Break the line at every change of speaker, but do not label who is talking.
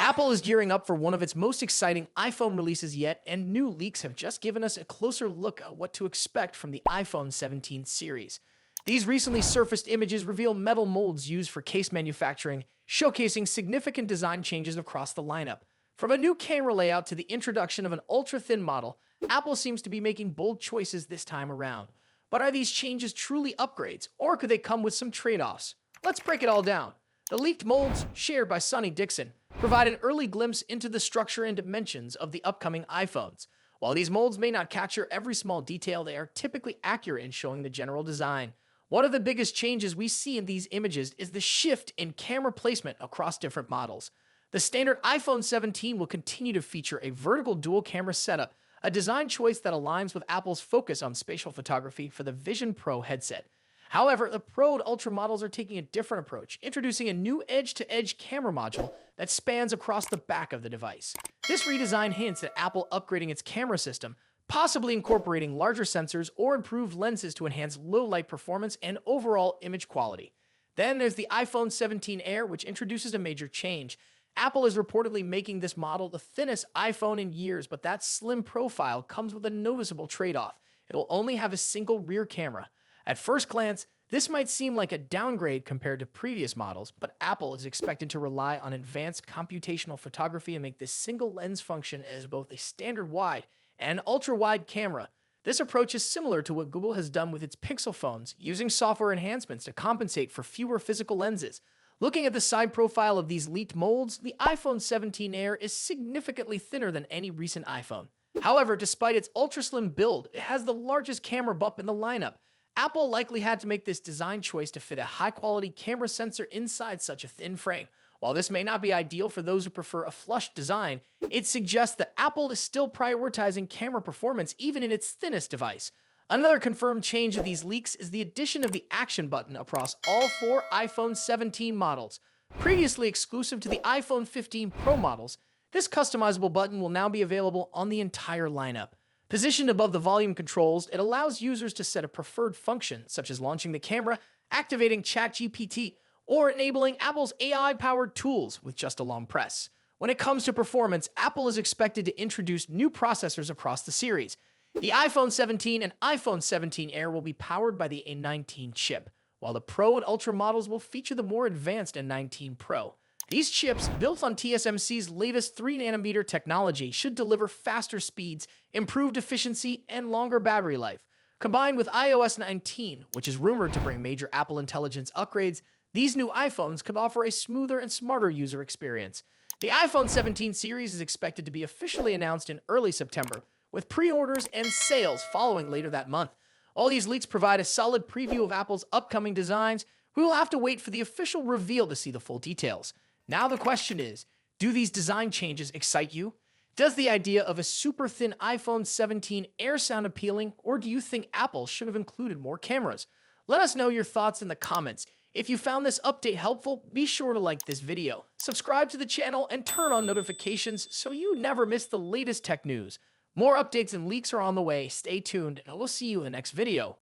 Apple is gearing up for one of its most exciting iPhone releases yet, and new leaks have just given us a closer look at what to expect from the iPhone 17 series. These recently surfaced images reveal metal molds used for case manufacturing, showcasing significant design changes across the lineup. From a new camera layout to the introduction of an ultra-thin model, Apple seems to be making bold choices this time around. But are these changes truly upgrades, or could they come with some trade-offs? Let's break it all down. The leaked molds, shared by Sonny Dixon, provide an early glimpse into the structure and dimensions of the upcoming iPhones. While these molds may not capture every small detail, they are typically accurate in showing the general design. One of the biggest changes we see in these images is the shift in camera placement across different models. The standard iPhone 17 will continue to feature a vertical dual camera setup, a design choice that aligns with Apple's focus on spatial photography for the Vision Pro headset. However, the Pro and Ultra models are taking a different approach, introducing a new edge-to-edge camera module that spans across the back of the device. This redesign hints at Apple upgrading its camera system, possibly incorporating larger sensors or improved lenses to enhance low-light performance and overall image quality. Then there's the iPhone 17 Air, which introduces a major change. Apple is reportedly making this model the thinnest iPhone in years, but that slim profile comes with a noticeable trade-off. It will only have a single rear camera. At first glance, this might seem like a downgrade compared to previous models, but Apple is expected to rely on advanced computational photography and make this single lens function as both a standard wide and ultra-wide camera. This approach is similar to what Google has done with its Pixel phones, using software enhancements to compensate for fewer physical lenses. Looking at the side profile of these leaked molds, the iPhone 17 Air is significantly thinner than any recent iPhone. However, despite its ultra-slim build, it has the largest camera bump in the lineup. Apple likely had to make this design choice to fit a high-quality camera sensor inside such a thin frame. While this may not be ideal for those who prefer a flush design, it suggests that Apple is still prioritizing camera performance even in its thinnest device. Another confirmed change of these leaks is the addition of the Action button across all four iPhone 17 models. Previously exclusive to the iPhone 15 Pro models, this customizable button will now be available on the entire lineup. Positioned above the volume controls, it allows users to set a preferred function, such as launching the camera, activating ChatGPT, or enabling Apple's AI-powered tools with just a long press. When it comes to performance, Apple is expected to introduce new processors across the series. The iPhone 17 and iPhone 17 Air will be powered by the A19 chip, while the Pro and Ultra models will feature the more advanced A19 Pro. These chips, built on TSMC's latest 3nm technology, should deliver faster speeds, improved efficiency, and longer battery life. Combined with iOS 19, which is rumored to bring major Apple Intelligence upgrades, these new iPhones could offer a smoother and smarter user experience. The iPhone 17 series is expected to be officially announced in early September, with pre-orders and sales following later that month. All these leaks provide a solid preview of Apple's upcoming designs. We will have to wait for the official reveal to see the full details. Now the question is, do these design changes excite you? Does the idea of a super thin iPhone 17 Air sound appealing, or do you think Apple should have included more cameras? Let us know your thoughts in the comments. If you found this update helpful, be sure to like this video, subscribe to the channel, and turn on notifications so you never miss the latest tech news. More updates and leaks are on the way. Stay tuned, and we'll see you in the next video.